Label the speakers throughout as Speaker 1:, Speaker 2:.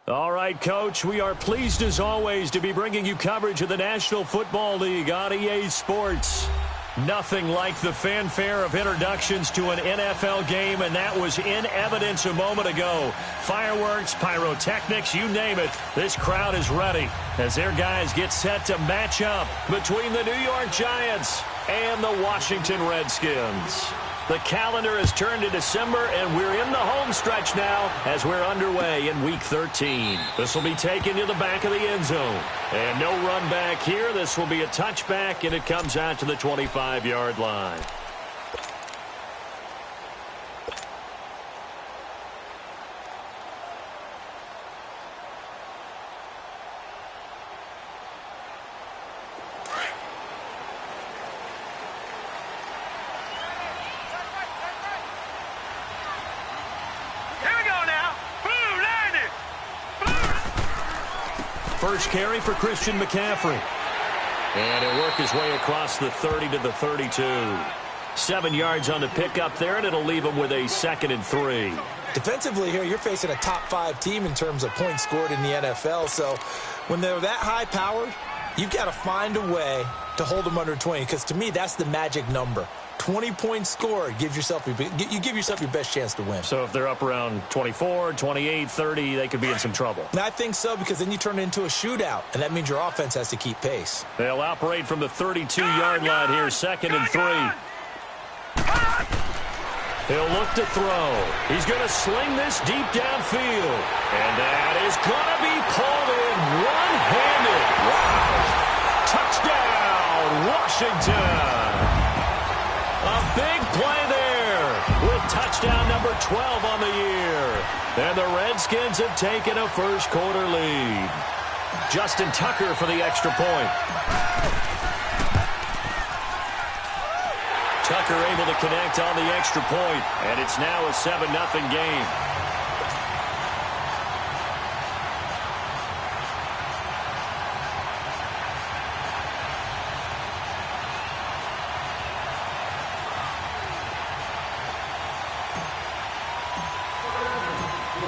Speaker 1: All right, Coach, we are pleased as always to be bringing you coverage of the National Football League on EA Sports. Nothing like the fanfare of introductions to an NFL game, and that was in evidence a moment ago. Fireworks, pyrotechnics, you name it. This crowd is ready as their guys get set to match up between the New York Giants and the Washington Redskins. The calendar has turned to December, and we're in the home stretch now as we're underway in Week 13. This will be taken to the back of the end zone. And no run back here. This will be a touchback, and it comes out to the 25-yard line. First carry for Christian McCaffrey. And he'll work his way across the 30 to the 32. 7 yards on the pickup there, and it'll leave him with a 2nd and 3.
Speaker 2: Defensively here, you're facing a top-5 team in terms of points scored in the NFL. So when they're that high-powered, you've got to find a way to hold them under 20, because to me, that's the magic number. 20 points scored, you give yourself your best chance to win.
Speaker 1: So if they're up around 24, 28, 30, they could be in some trouble.
Speaker 2: And I think so, because then you turn it into a shootout, and that means your offense has to keep pace.
Speaker 1: They'll operate from the 32-yard line here, 2nd and 3. He'll look to throw. He's going to sling this deep downfield. And that is going to be pulled in one-handed. Wow. Touchdown, Washington. A big play there with touchdown number 12 on the year. And the Redskins have taken a first-quarter lead. Justin Tucker for the extra point. Tucker able to connect on the extra point, and it's now a 7-0 game.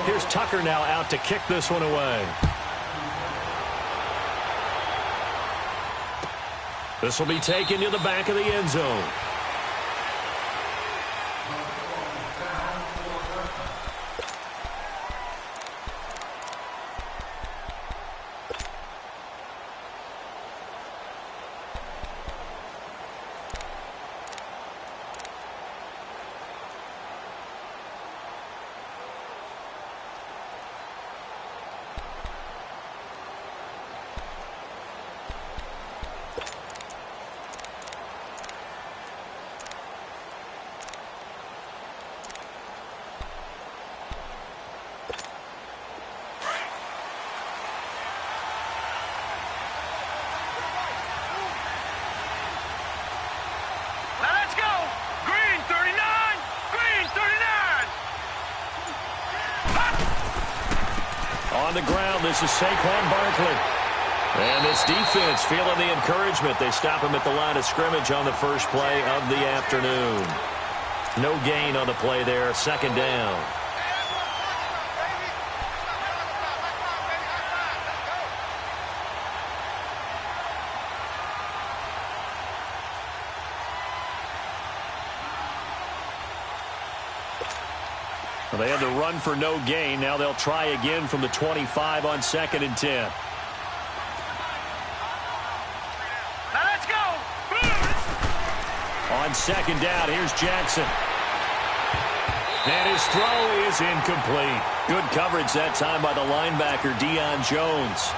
Speaker 1: Here's Tucker now out to kick this one away. This will be taken to the back of the end zone. On the ground, this is Saquon Barkley. And this defense feeling the encouragement. They stop him at the line of scrimmage on the first play of the afternoon. No gain on the play there, 2nd down. Well, they had to run for no gain. Now they'll try again from the 25 on 2nd and 10.
Speaker 3: Now let's go.
Speaker 1: On 2nd down, here's Jackson. And his throw is incomplete. Good coverage that time by the linebacker, Deion Jones.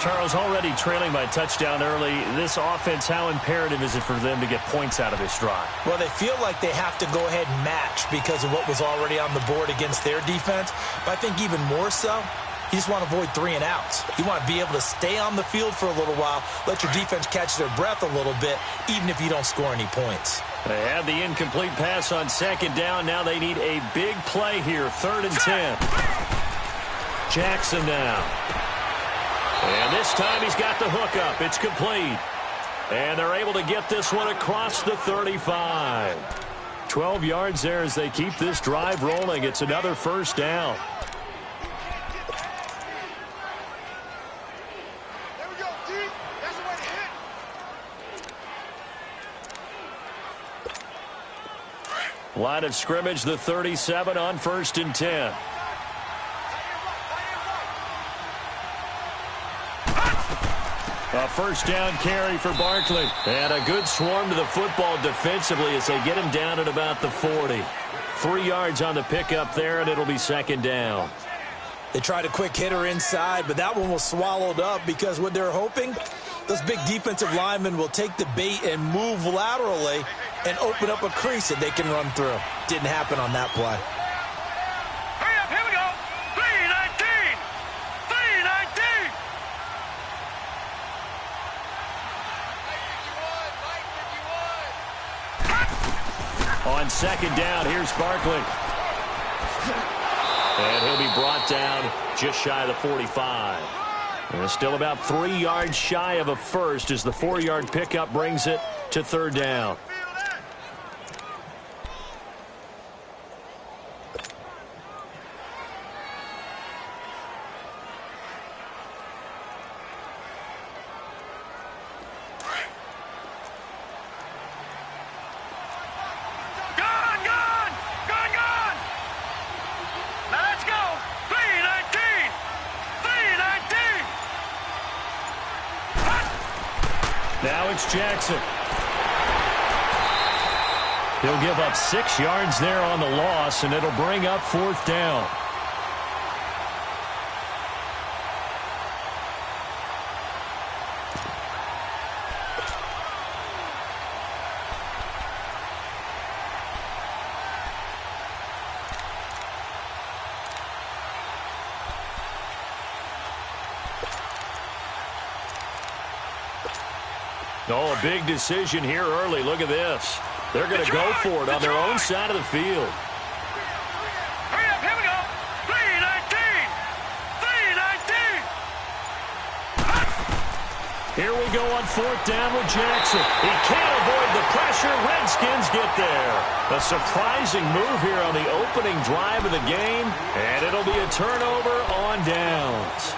Speaker 1: Charles, already trailing by a touchdown early. This offense, how imperative is it for them to get points out of this drive?
Speaker 2: Well, they feel like they have to go ahead and match because of what was already on the board against their defense. But I think even more so, you just want to avoid 3 and outs. You want to be able to stay on the field for a little while, let your defense catch their breath a little bit, even if you don't score any points.
Speaker 1: They had the incomplete pass on 2nd down. Now they need a big play here, 3rd and 10. Jackson now. And this time he's got the hook up. It's complete. And they're able to get this one across the 35. 12 yards there as they keep this drive rolling. It's another first down. Line of scrimmage, the 37 on 1st and 10. A first down carry for Barkley. And a good swarm to the football defensively as they get him down at about the 40. 3 yards on the pickup there, and it'll be 2nd down.
Speaker 2: They tried a quick hitter inside, but that one was swallowed up because what they're hoping, those big defensive linemen will take the bait and move laterally and open up a crease that they can run through. Didn't happen on that play.
Speaker 3: Hurry up, here we go. 319. 319.
Speaker 1: On 2nd down, here's Barkley. And he'll be brought down just shy of the 45. And still about 3 yards shy of a first as the 4-yard pickup brings it to 3rd down. Now it's Jackson. He'll give up 6 yards there on the loss, and it'll bring up 4th down. Oh, a big decision here early. Look at this. They're going to go for it on their own side of the field.
Speaker 3: Hurry up, here we go. 319. 319.
Speaker 1: Here we go on 4th down with Jackson. He can't avoid the pressure. Redskins get there. A surprising move here on the opening drive of the game, and it'll be a turnover on downs.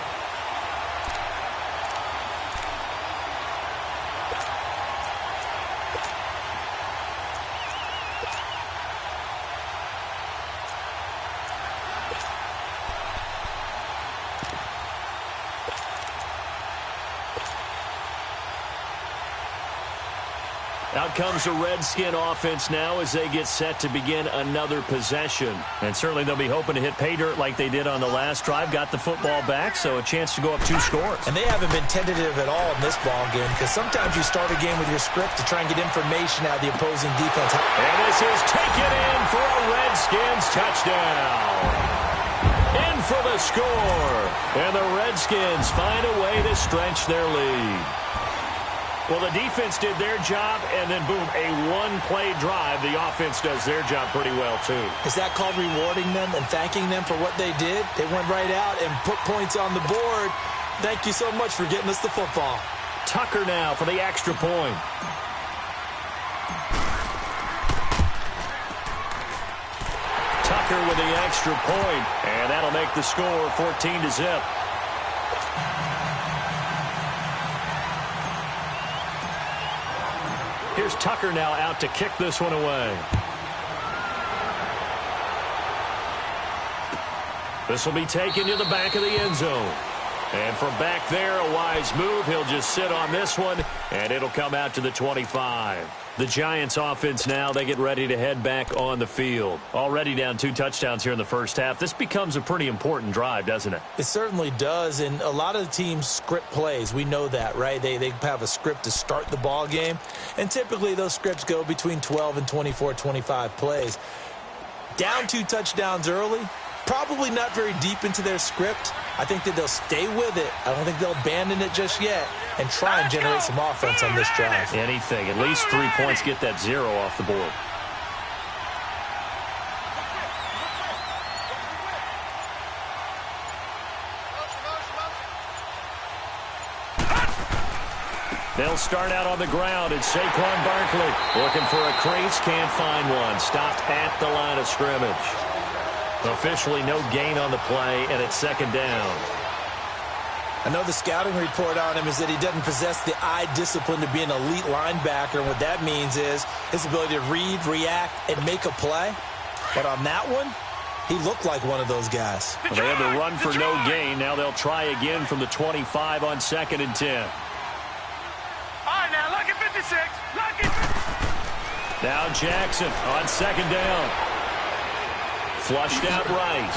Speaker 1: Out comes the Redskin offense now as they get set to begin another possession. And certainly they'll be hoping to hit pay dirt like they did on the last drive. Got the football back, so a chance to go up 2 scores.
Speaker 2: And they haven't been tentative at all in this ball game because sometimes you start a game with your script to try and get information out of the opposing defense.
Speaker 1: And this is taken in for a Redskins touchdown. In for the score. And the Redskins find a way to stretch their lead. Well, the defense did their job, and then, boom, a one-play drive. The offense does their job pretty well, too.
Speaker 2: Is that called rewarding them and thanking them for what they did? They went right out and put points on the board. Thank you so much for getting us the football.
Speaker 1: Tucker now for the extra point. Tucker with the extra point, and that'll make the score 14-0. Here's Tucker now out to kick this one away. This will be taken to the back of the end zone. And from back there, a wise move. He'll just sit on this one, and it'll come out to the 25. The Giants offense now, they get ready to head back on the field. Already down 2 touchdowns here in the first half. This becomes a pretty important drive, doesn't it?
Speaker 2: It certainly does, and a lot of the teams script plays. We know that, right? They have a script to start the ball game, and typically those scripts go between 12 and 24, 25 plays. Down 2 touchdowns early, probably not very deep into their script. I think that they'll stay with it. I don't think they'll abandon it just yet and try and generate some offense on this drive.
Speaker 1: Anything. At least 3 points, get that 0 off the board. They'll start out on the ground. It's Saquon Barkley looking for a crease. Can't find one. Stopped at the line of scrimmage. Officially no gain on the play, and it's 2nd down.
Speaker 2: I know the scouting report on him is that he doesn't possess the eye discipline to be an elite linebacker. And what that means is his ability to read, react, and make a play. But on that one, he looked like one of those guys.
Speaker 1: Well, they had to run for no gain. Now they'll try again from the 25 on 2nd and 10.
Speaker 3: All right, now, lucky 56. Lucky 56.
Speaker 1: Now Jackson on 2nd down. Flushed out right.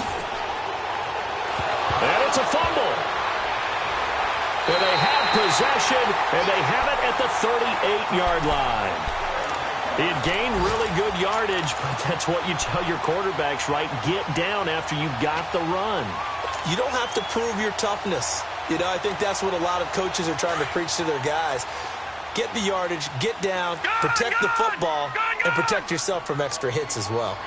Speaker 1: And it's a fumble. And they have possession, and they have it at the 38-yard line. He had gained really good yardage, but that's what you tell your quarterbacks, right? Get down after you got the run.
Speaker 2: You don't have to prove your toughness. You know, I think that's what a lot of coaches are trying to preach to their guys. Get the yardage, get down, protect the football, and protect yourself from extra hits as well.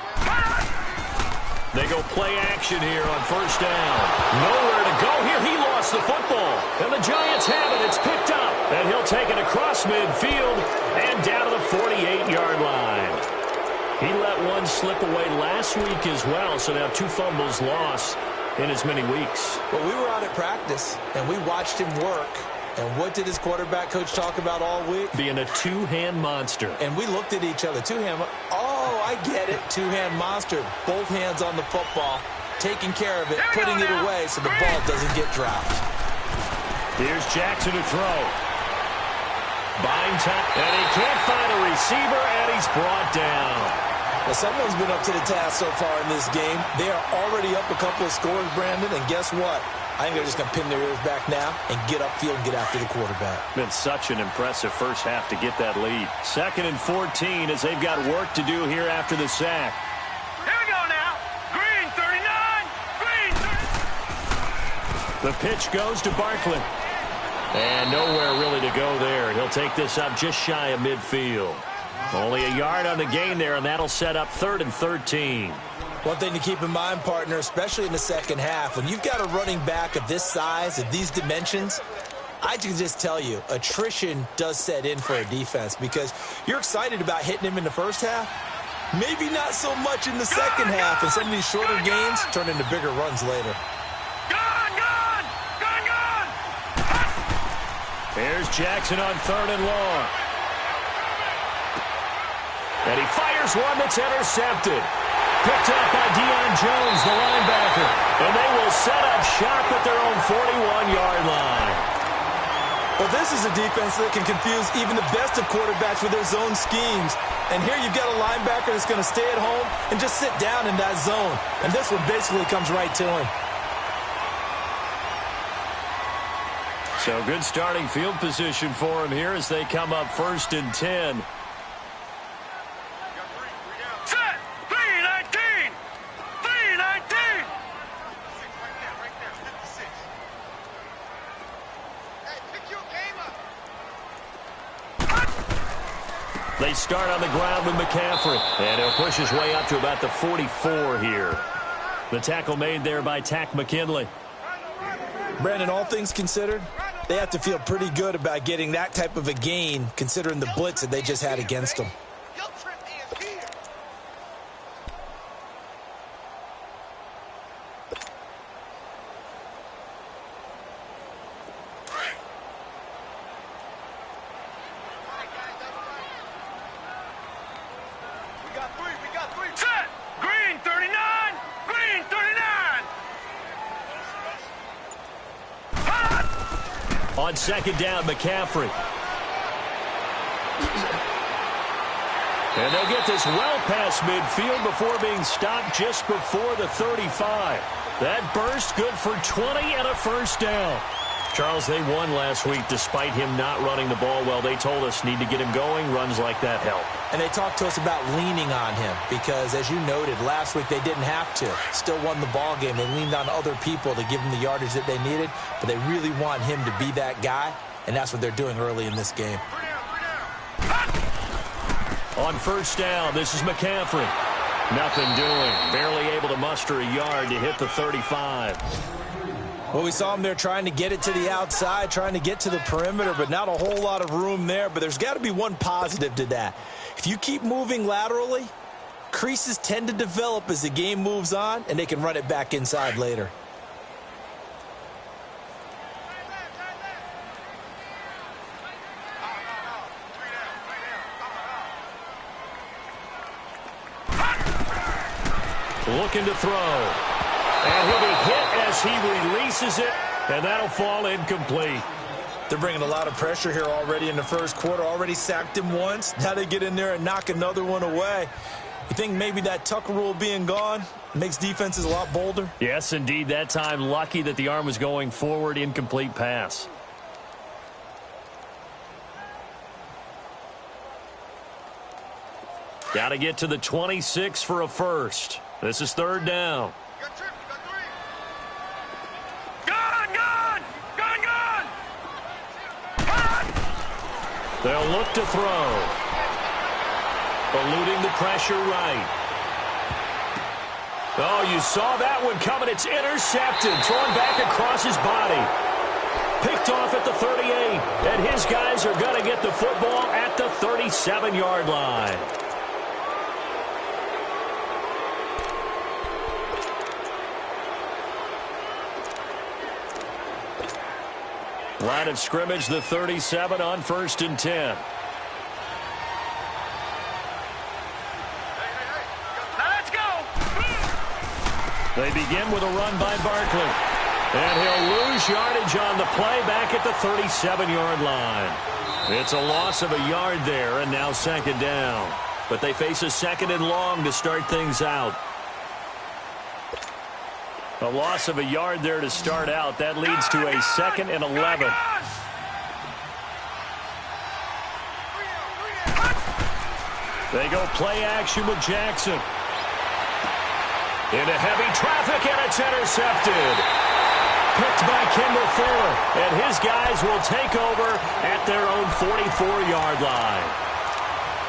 Speaker 1: They go play action here on 1st down. Nowhere to go here. He lost the football. And the Giants have it. It's picked up. And he'll take it across midfield and down to the 48-yard line. He let one slip away last week as well, so now 2 fumbles lost in as many weeks.
Speaker 2: Well, we were out at practice, and we watched him work. And what did his quarterback coach talk about all week?
Speaker 1: Being a two-hand monster.
Speaker 2: And we looked at each other. Two-hand. Oh, I get it. Two-hand monster. Both hands on the football. Taking care of it. Putting it away so the ball doesn't get dropped.
Speaker 1: Here's Jackson to throw. Buying time. And he can't find a receiver, and he's brought down.
Speaker 2: Now, someone's been up to the task so far in this game. They are already up a couple of scores, Brandon, and guess what? I think they're just going to pin their ears back now and get upfield and get after the quarterback.
Speaker 1: Been such an impressive first half to get that lead. 2nd and 14 as they've got work to do here after the sack.
Speaker 3: Here we go now. Green 39. Green 30.
Speaker 1: The pitch goes to Barkley. And nowhere really to go there. He'll take this up just shy of midfield. Only a yard on the gain there, and that'll set up 3rd and 13.
Speaker 2: One thing to keep in mind, partner, especially in the second half, when you've got a running back of this size, of these dimensions, I can just tell you, attrition does set in for a defense because you're excited about hitting him in the first half. Maybe not so much in the second half, and some of these shorter gains turn into bigger runs later.
Speaker 3: Gone, gone, gone, gone.
Speaker 1: Here's Jackson on 3rd and long. And he fires one that's intercepted. Picked up by Deion Jones, the linebacker. And they will set up shop at their own 41-yard line.
Speaker 2: Well, this is a defense that can confuse even the best of quarterbacks with their zone schemes. And here you've got a linebacker that's going to stay at home and just sit down in that zone. And this one basically comes right to him.
Speaker 1: So good starting field position for him here as they come up 1st and 10.
Speaker 3: Set. 319. 319.
Speaker 1: They start on the ground with McCaffrey. And he'll push his way up to about the 44 here. The tackle made there by Tack McKinley.
Speaker 2: Brandon, all things considered, they have to feel pretty good about getting that type of a gain considering the blitz that they just had against them.
Speaker 3: Set. Green 39. Green 39.
Speaker 1: On 2nd down, McCaffrey. And they'll get this well past midfield before being stopped just before the 35. That burst good for 20 and a 1st down. Charles, they won last week despite him not running the ball well. They told us need to get him going. Runs like that help.
Speaker 2: And they talked to us about leaning on him because, as you noted, last week they didn't have to. Still won the ball game. They leaned on other people to give them the yardage that they needed, but they really want him to be that guy, and that's what they're doing early in this game.
Speaker 1: On 1st down, this is McCaffrey. Nothing doing. Barely able to muster a yard to hit the 35.
Speaker 2: Well, we saw him there trying to get it to the outside, trying to get to the perimeter, but not a whole lot of room there. But there's got to be one positive to that. If you keep moving laterally, creases tend to develop as the game moves on, and they can run it back inside later.
Speaker 1: Looking to throw. And he'll be hit as he releases it, and that'll fall incomplete.
Speaker 2: They're bringing a lot of pressure here already in the first quarter. Already sacked him once. Now they get in there and knock another one away. You think maybe that Tucker rule being gone makes defenses a lot bolder?
Speaker 1: Yes, indeed. That time, lucky that the arm was going forward. Incomplete pass. Got to get to the 26 for a first. This is third down. They'll look to throw. Eluding the pressure right. Oh, you saw that one coming. It's intercepted. Thrown back across his body. Picked off at the 38. And his guys are going to get the football at the 37-yard line. Line of scrimmage, the 37 on 1st and 10.
Speaker 3: Let's go.
Speaker 1: They begin with a run by Barkley. And he'll lose yardage on the play back at the 37-yard line. It's a loss of a yard there, and now second down. But they face a second and long to start things out. A loss of a yard there to start out. That leads to a 2nd and 11. They go play action with Jackson. Into heavy traffic, and it's intercepted. Picked by Kendall Fuller. And his guys will take over at their own 44-yard line.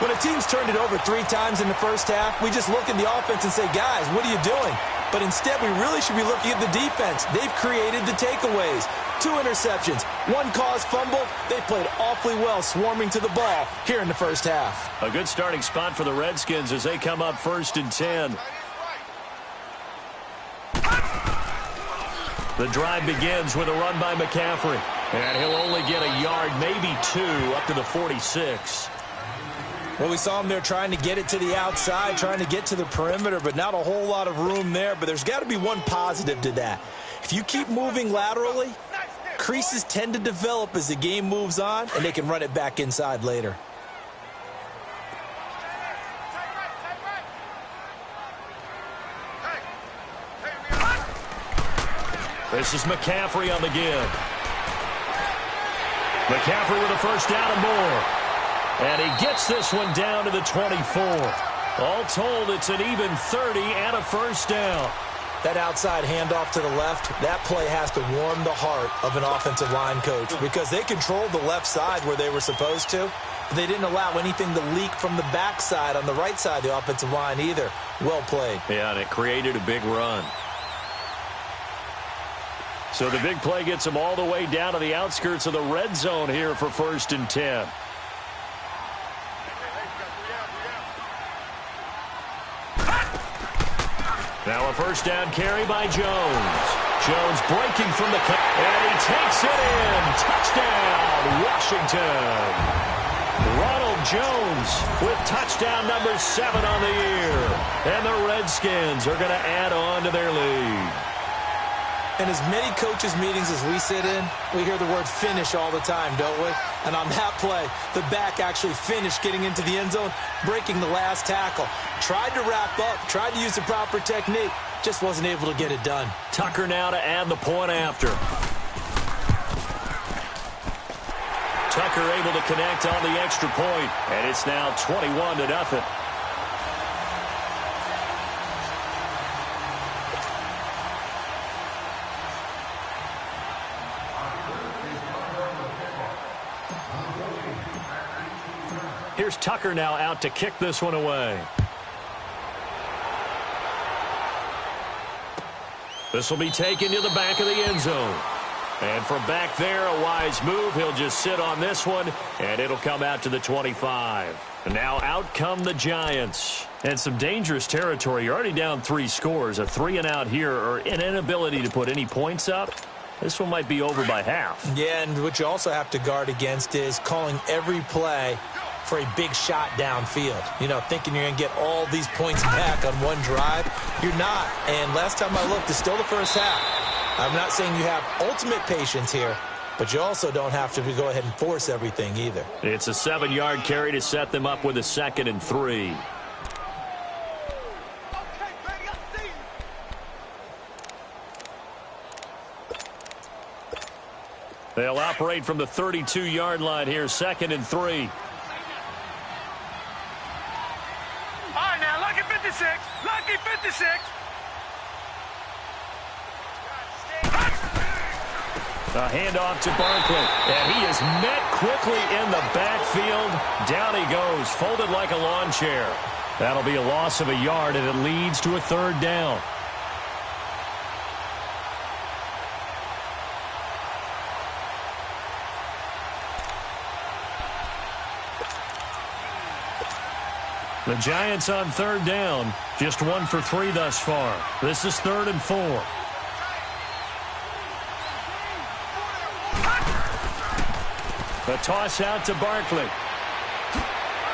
Speaker 2: When a team's turned it over 3 times in the first half, we just look at the offense and say, guys, what are you doing? But instead, we really should be looking at the defense. They've created the takeaways. 2 interceptions, 1 caused fumble. They played awfully well swarming to the ball here in the first half.
Speaker 1: A good starting spot for the Redskins as they come up 1st and 10. The drive begins with a run by McCaffrey. And he'll only get a yard, maybe 2, up to the 46.
Speaker 2: Well, we saw him there trying to get it to the outside, trying to get to the perimeter, but not a whole lot of room there. But there's got to be one positive to that. If you keep moving laterally, creases tend to develop as the game moves on, and they can run it back inside later.
Speaker 1: This is McCaffrey on the give. McCaffrey with a first down and more. And he gets this one down to the 24. All told, it's an even 30 and a first down.
Speaker 2: That outside handoff to the left, that play has to warm the heart of an offensive line coach because they controlled the left side where they were supposed to. But they didn't allow anything to leak from the backside on the right side of the offensive line either. Well played.
Speaker 1: Yeah, and it created a big run. So the big play gets them all the way down to the outskirts of the red zone here for 1st and 10. Now a first down carry by Jones. Jones breaking from the cut, and he takes it in. Touchdown, Washington. Ronald Jones with touchdown number 7 on the year. And the Redskins are going to add on to their lead.
Speaker 2: In as many coaches' meetings as we sit in, we hear the word finish all the time, don't we? And on that play, the back actually finished getting into the end zone, breaking the last tackle. Tried to wrap up, tried to use the proper technique, just wasn't able to get it done.
Speaker 1: Tucker now to add the point after. Tucker able to connect on the extra point, and it's now 21-0. Here's Tucker now out to kick this one away. This will be taken to the back of the end zone. And from back there, a wise move. He'll just sit on this one, and it'll come out to the 25. And now out come the Giants. And some dangerous territory. You're already down 3 scores. A 3-and-out here, or an inability to put any points up. This one might be over by half.
Speaker 2: Yeah, and what you also have to guard against is calling every play for a big shot downfield. You know, thinking you're going to get all these points back on one drive. You're not. And last time I looked, it's still the first half. I'm not saying you have ultimate patience here, but you also don't have to go ahead and force everything either.
Speaker 1: It's a 7-yard carry to set them up with a 2nd and 3. They'll operate from the 32-yard line here, 2nd and 3.
Speaker 3: All right, now, lucky 56. Lucky 56.
Speaker 1: A handoff to Barkley, and he is met quickly in the backfield. Down he goes, folded like a lawn chair. That'll be a loss of a yard, and it leads to a 3rd down. The Giants on 3rd down, just 1 for 3 thus far. This is 3rd and 4. The toss out to Barkley.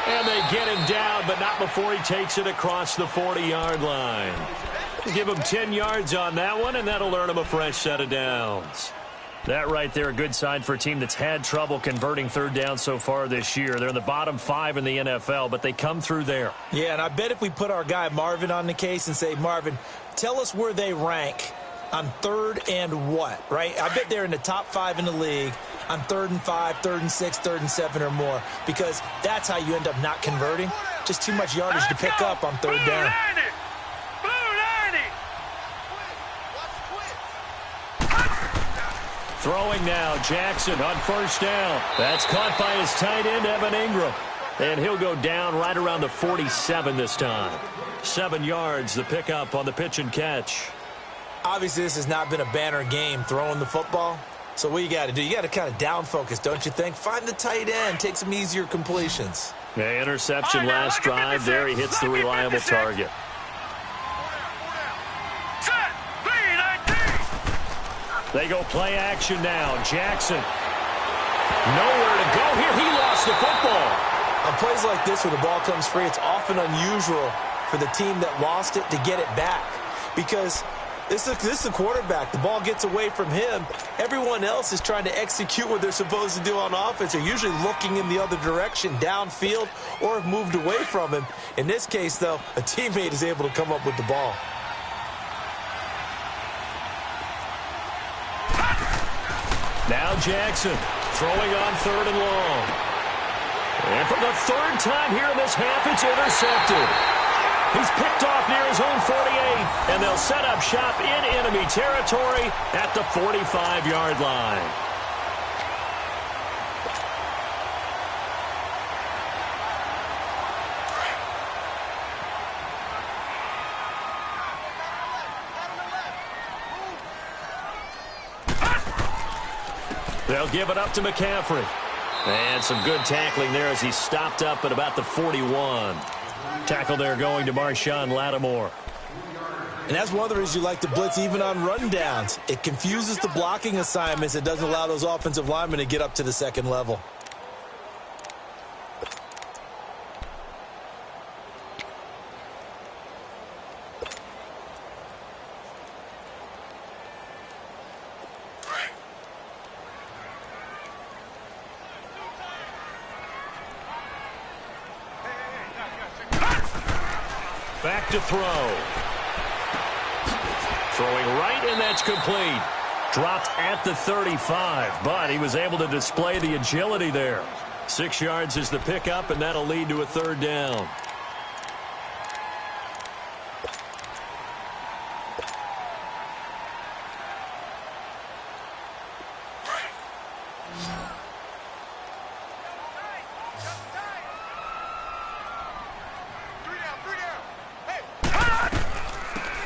Speaker 1: And they get him down, but not before he takes it across the 40-yard line. Give him 10 yards on that one, and that'll earn him a fresh set of downs. That right there, a good sign for a team that's had trouble converting 3rd down so far this year. They're in the bottom 5 in the NFL, but they come through there.
Speaker 2: Yeah, and I bet if we put our guy Marvin on the case and say, Marvin, tell us where they rank on 3rd and what, right? I bet they're in the top 5 in the league on 3rd and 5, 3rd and 6, 3rd and 7 or more, because that's how you end up not converting. Just too much yardage to pick up on 3rd down.
Speaker 1: Throwing now, Jackson on 1st down. That's caught by his tight end, Evan Ingram. And he'll go down right around the 47 this time. 7 yards, the pickup on the pitch and catch.
Speaker 2: Obviously, this has not been a banner game throwing the football. So what you got to do, you got to kind of down focus, don't you think? Find the tight end, take some easier completions.
Speaker 1: The interception last drive there. He hits the reliable target. They go play action now. Jackson. Nowhere to go here. He lost the football.
Speaker 2: On plays like this where the ball comes free, it's often unusual for the team that lost it to get it back. Because this is the quarterback. The ball gets away from him. Everyone else is trying to execute what they're supposed to do on offense. They're usually looking in the other direction, downfield, or have moved away from him. In this case, though, a teammate is able to come up with the ball.
Speaker 1: Now Jackson throwing on 3rd and long. And for the 3rd time here in this half, it's intercepted. He's picked off near his own 48, and they'll set up shop in enemy territory at the 45-yard line. They'll give it up to McCaffrey. And some good tackling there as he stopped up at about the 41. Tackle there going to Marshawn Lattimore.
Speaker 2: And that's one of the reasons you like to blitz even on rundowns. It confuses the blocking assignments. It doesn't allow those offensive linemen to get up to the 2nd level.
Speaker 1: Back to throw. Throwing right, and that's complete. Dropped at the 35, but he was able to display the agility there. 6 yards is the pickup, and that'll lead to a 3rd down.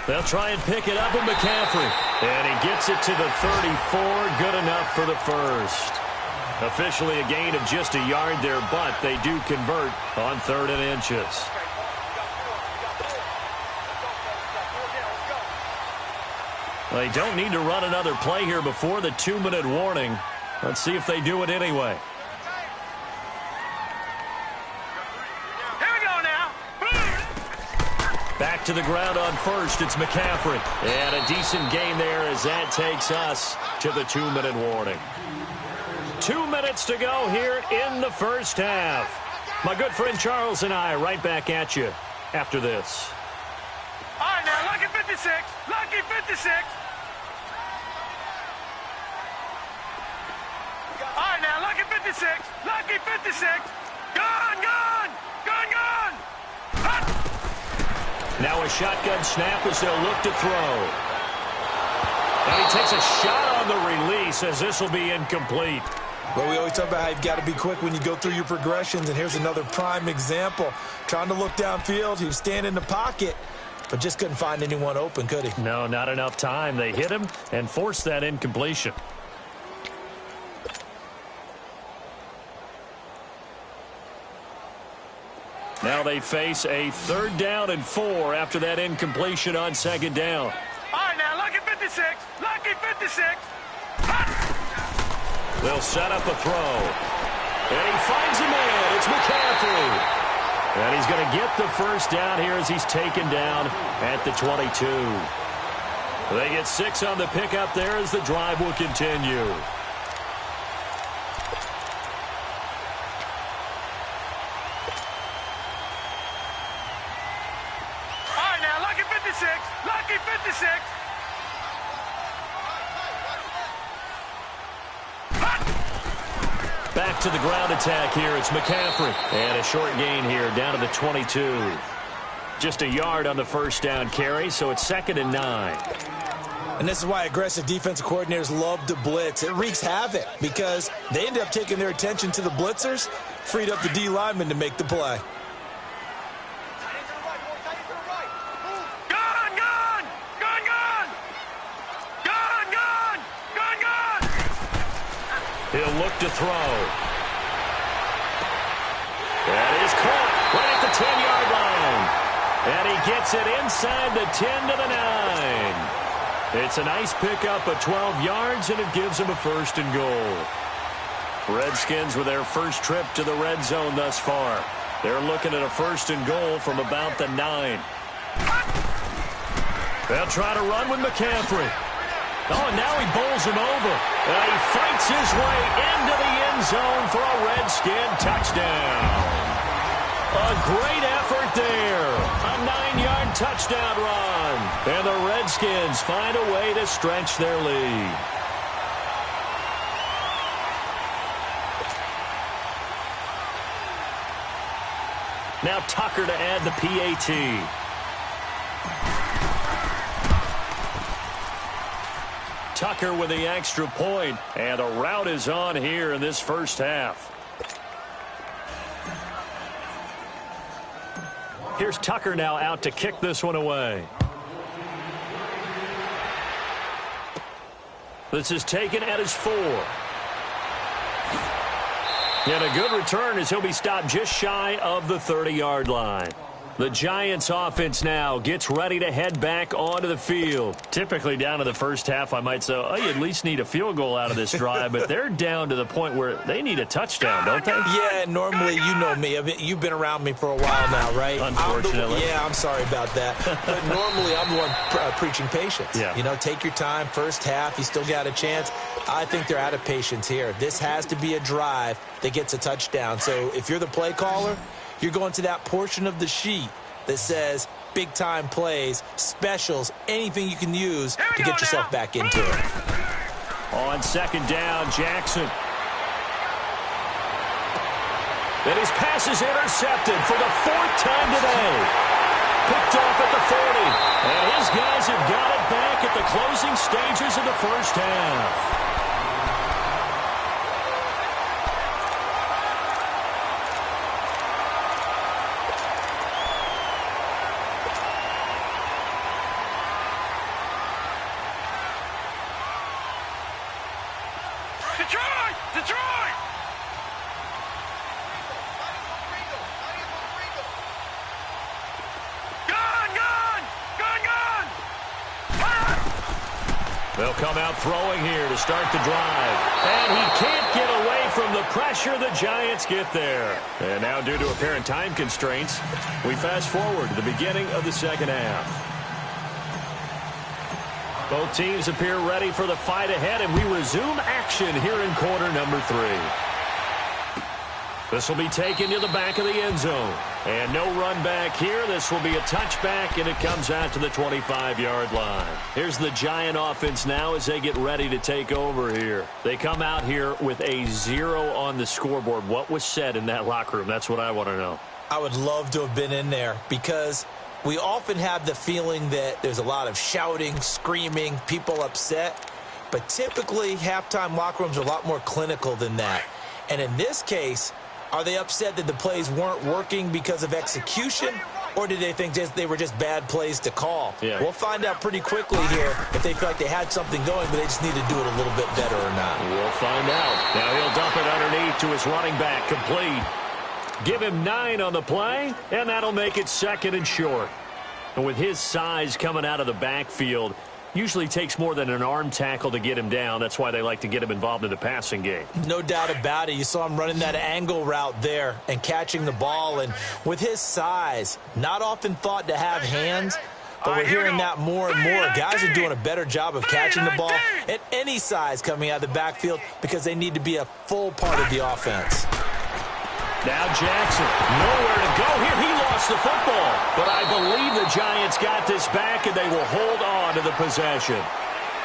Speaker 1: They'll try and pick it up with McCaffrey. And he gets it to the 34. Good enough for the 1st. Officially a gain of just a yard there, but they do convert on 3rd and inches. They don't need to run another play here before the 2-minute warning. Let's see if they do it anyway. back to the ground on first. It's McCaffrey. And a decent gain there as that takes us to the 2-minute warning. 2 minutes to go here in the first half. My good friend Charles and I right back at you after this.
Speaker 3: All right, now, lucky 56. Lucky 56. All right, now, lucky 56. Lucky 56. Gone, gone. Gone, gone. Hot.
Speaker 1: Now a shotgun snap as they'll look to throw. And he takes a shot on the release as this will be incomplete.
Speaker 2: Well, we always talk about how you've got to be quick when you go through your progressions, and here's another prime example. Trying to look downfield, he was standing in the pocket, but just couldn't find anyone open, could he?
Speaker 1: No, not enough time. They hit him and forced that incompletion. Now they face a 3rd down and 4 after that incompletion on 2nd down.
Speaker 3: All right, now, lucky 56. Lucky 56. Hot.
Speaker 1: They'll set up a throw. And he finds a man. It's McCaffrey. And he's going to get the first down here as he's taken down at the 22. They get 6 on the pickup there as the drive will continue.
Speaker 3: All right, now, lucky 56. Lucky 56.
Speaker 1: Back to the ground attack here. It's McCaffrey. And a short gain here down to the 22. Just a yard on the first down carry, so it's 2nd and 9.
Speaker 2: And this is why aggressive defensive coordinators love to blitz. It wreaks havoc because they end up taking their attention to the blitzers, freed up the D lineman to make the play.
Speaker 3: Gone, gone. Gone, gone. Gone, gone. Gone, gone.
Speaker 1: He'll look to throw. That is caught right at the 10-yard line. And he gets it inside the 10 to the 9. It's a nice pickup of 12 yards, and it gives him a 1st and goal. Redskins with their first trip to the red zone thus far. They're looking at a 1st and goal from about the 9. They'll try to run with McCaffrey. Oh, and now he bowls him over. And he fights his way into the end zone for a Redskin touchdown. A great effort there. A 9-yard touchdown run. And the Redskins find a way to stretch their lead. Now Tucker to add the PAT. Tucker with the extra point, and the route is on here in this first half. Here's Tucker now out to kick this one away. This is taken at his 4. And a good return as he'll be stopped just shy of the 30-yard line. The Giants offense now gets ready to head back onto the field. Typically down to the first half, I might say, oh, you at least need a field goal out of this drive, but they're down to the point where they need a touchdown, don't they?
Speaker 2: Yeah, normally, you know me. You've been around me for a while now, right?
Speaker 1: Unfortunately.
Speaker 2: I'm sorry about that. But normally, I'm the one preaching patience.
Speaker 1: Yeah.
Speaker 2: You know, take your time. First half, you still got a chance. I think they're out of patience here. This has to be a drive that gets a touchdown. So if you're the play caller, you're going to that portion of the sheet that says big-time plays, specials, anything you can use to get yourself back into it.
Speaker 1: On 2nd down, Jackson. And his pass is intercepted for the 4th time today. Picked off at the 40. And his guys have got it back at the closing stages of the first half.
Speaker 3: Detroit! Detroit! Gone! Gone! Gone! Gone!
Speaker 1: They'll come out throwing here to start the drive. And he can't get away from the pressure, the Giants get there. And now, due to apparent time constraints, we fast forward to the beginning of the second half. Both teams appear ready for the fight ahead, and we resume action here in quarter number 3. This will be taken to the back of the end zone. And no run back here. This will be a touchback, and it comes out to the 25-yard line. Here's the Giant offense now as they get ready to take over here. They come out here with a 0 on the scoreboard. What was said in that locker room? That's what I want to know.
Speaker 2: I would love to have been in there because we often have the feeling that there's a lot of shouting, screaming, people upset. But typically, halftime locker rooms are a lot more clinical than that. And in this case, are they upset that the plays weren't working because of execution, or did they think they were just bad plays to call?
Speaker 1: Yeah.
Speaker 2: We'll find out pretty quickly here if they feel like they had something going, but they just need to do it a little bit better or not.
Speaker 1: We'll find out. Now he'll dump it underneath to his running back, complete. Give him 9 on the play, and that'll make it 2nd and short. And with his size coming out of the backfield, usually takes more than an arm tackle to get him down. That's why they like to get him involved in the passing game.
Speaker 2: No doubt about it. You saw him running that angle route there and catching the ball. And with his size, not often thought to have hands, but we're hearing that more and more. Guys are doing a better job of catching the ball at any size coming out of the backfield because they need to be a full part of the offense.
Speaker 1: Now Jackson, nowhere to go here. He lost the football. But I believe the Giants got this back, and they will hold on to the possession.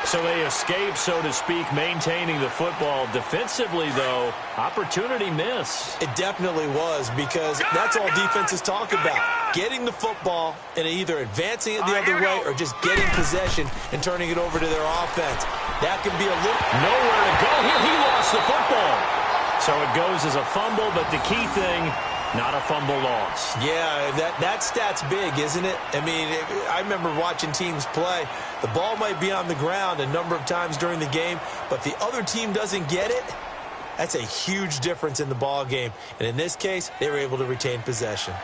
Speaker 1: So they escape, so to speak, maintaining the football. Defensively, though, opportunity miss.
Speaker 2: It definitely was, because that's all defenses talk about. Getting the football and either advancing it the other way or just getting possession and turning it over to their offense. That can be a little...
Speaker 1: Nowhere to go here. He lost the football. So it goes as a fumble, but the key thing, not a fumble loss.
Speaker 2: Yeah, that stat's big, isn't it? I mean, I remember watching teams play. The ball might be on the ground a number of times during the game, but if the other team doesn't get it, that's a huge difference in the ball game. And in this case, they were able to retain possession.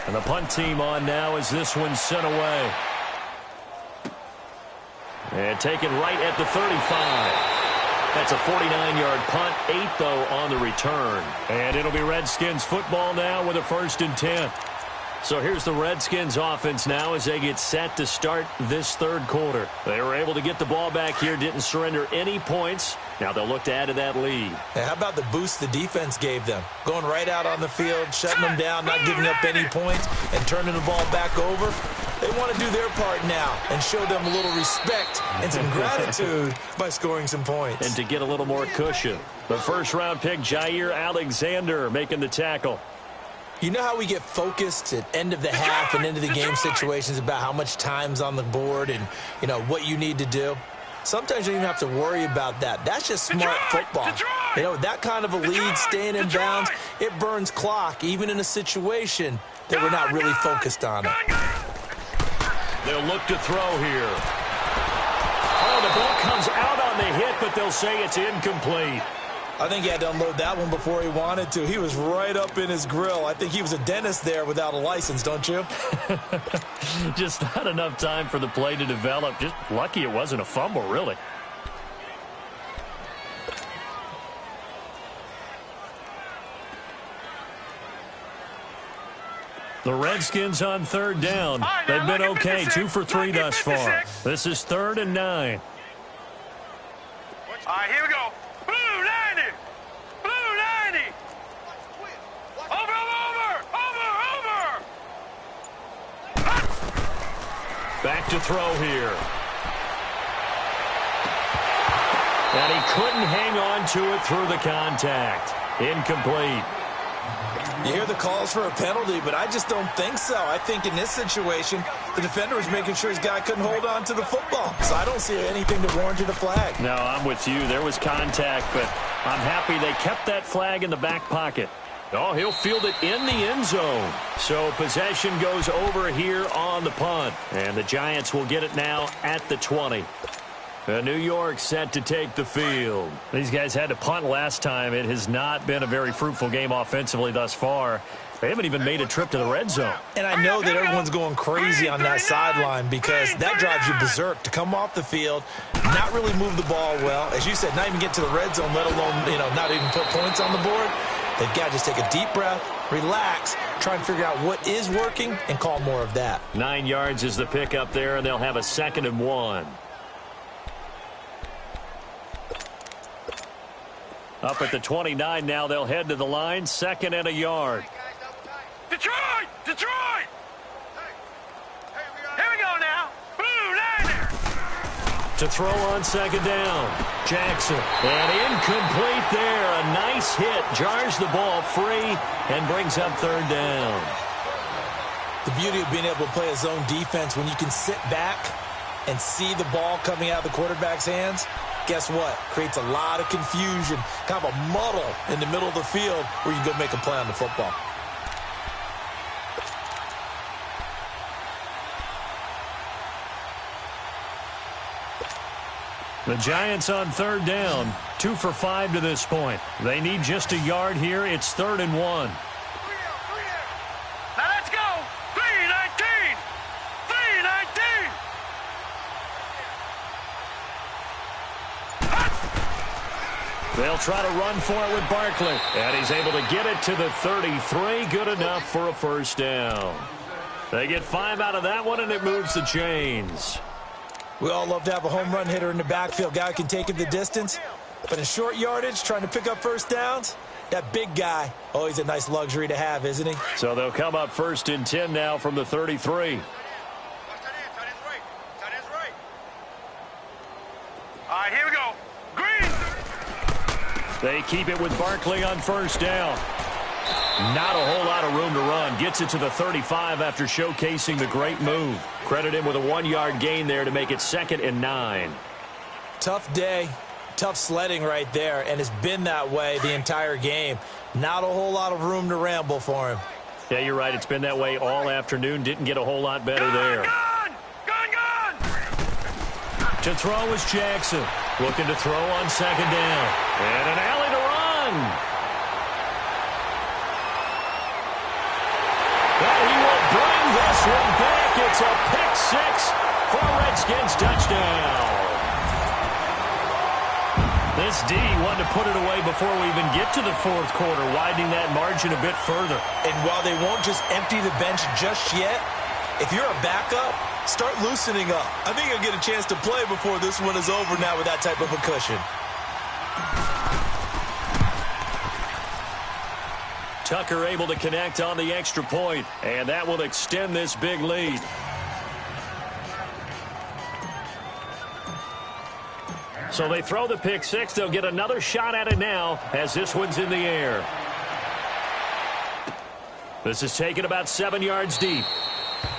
Speaker 1: And the punt team on now as this one's sent away. And taken right at the 35. That's a 49-yard punt, 8, though, on the return. And it'll be Redskins football now with a 1st and 10. So here's the Redskins offense now as they get set to start this 3rd quarter. They were able to get the ball back here, didn't surrender any points. Now they'll look to add to that lead.
Speaker 2: Now, how about the boost the defense gave them? Going right out on the field, shutting them down, not giving up any points, and turning the ball back over. They want to do their part now and show them a little respect and some gratitude by scoring some points.
Speaker 1: And to get a little more cushion. The 1st-round pick, Jair Alexander, making the tackle.
Speaker 2: You know how we get focused at end of the half and into the game situations about how much time's on the board and, you know, what you need to do? Sometimes you don't even have to worry about that. That's just smart football. You know, that kind of a lead, staying in bounds, it burns clock, even in a situation that we're not really focused on it.
Speaker 1: They'll look to throw here. Oh, the ball comes out on the hit, but they'll say it's incomplete.
Speaker 2: I think he had to unload that one before he wanted to. He was right up in his grill. I think he was a dentist there without a license, don't you?
Speaker 1: Just not enough time for the play to develop. Just lucky it wasn't a fumble, really. The Redskins on 3rd down. They've been okay, 2 for 3 thus far. This is 3rd and 9.
Speaker 3: All right, here we go. Blue 90. Blue 90. Over.
Speaker 1: Back to throw here. And he couldn't hang on to it through the contact. Incomplete.
Speaker 2: You hear the calls for a penalty, but I just don't think so. I think in this situation, the defender was making sure his guy couldn't hold on to the football. So I don't see anything that warranted a flag.
Speaker 1: No, I'm with you. There was contact, but I'm happy they kept that flag in the back pocket. Oh, he'll field it in the end zone. So possession goes over here on the punt. And the Giants will get it now at the 20. New York set to take the field. These guys had to punt last time. It has not been a very fruitful game offensively thus far. They haven't even made a trip to the red zone.
Speaker 2: And I know that everyone's going crazy on that sideline because that drives you berserk to come off the field, not really move the ball well. As you said, not even get to the red zone, let alone, not even put points on the board. They've got to just take a deep breath, relax, try and figure out what is working, and call more of that.
Speaker 1: 9 yards is the pickup there, and they'll have a 2nd and 1. Up at the 29 now, they'll head to the line, 2nd and a yard.
Speaker 3: Detroit! Detroit! Here we go now. Blue Niner!
Speaker 1: To throw on 2nd down. Jackson. And incomplete there. A nice hit. Jars the ball free and brings up 3rd down.
Speaker 2: The beauty of being able to play a zone defense when you can sit back and see the ball coming out of the quarterback's hands, guess what? Creates a lot of confusion, kind of a muddle in the middle of the field where you can go make a play on the football.
Speaker 1: The Giants on 3rd down, 2 for 5 to this point. They need just a yard here. It's 3rd and 1.
Speaker 3: Now let's go. 3-19. 3-19.
Speaker 1: They'll try to run for it with Barkley. And he's able to get it to the 33. Good enough for a 1st down. They get 5 out of that one, and it moves the chains.
Speaker 2: We all love to have a home run hitter in the backfield. Guy who can take it the distance. But in short yardage, trying to pick up 1st downs, that big guy, always a nice luxury to have, isn't he?
Speaker 1: So they'll come up 1st and 10 now from the 33.
Speaker 3: All right, here we go. Green!
Speaker 1: They keep it with Barkley on 1st down. Not a whole lot of room to run. Gets it to the 35 after showcasing the great move. Credit him with a 1-yard gain there to make it 2nd and 9.
Speaker 2: Tough day, tough sledding right there, and it's been that way the entire game. Not a whole lot of room to ramble for him.
Speaker 1: Yeah, you're right. It's been that way all afternoon. Didn't get a whole lot better there.
Speaker 3: Gun!
Speaker 1: To throw is Jackson. Looking to throw on 2nd down. And an alley to run. Well, he will bring this one back. It's a pick 6 for a Redskins touchdown. This D wanted to put it away before we even get to the 4th quarter, widening that margin a bit further.
Speaker 2: And while they won't just empty the bench just yet, if you're a backup, start loosening up. I think you'll get a chance to play before this one is over now with that type of a cushion.
Speaker 1: Tucker able to connect on the extra point, and that will extend this big lead. So they throw the pick 6. They'll get another shot at it now as this one's in the air. This is taken about 7 yards deep.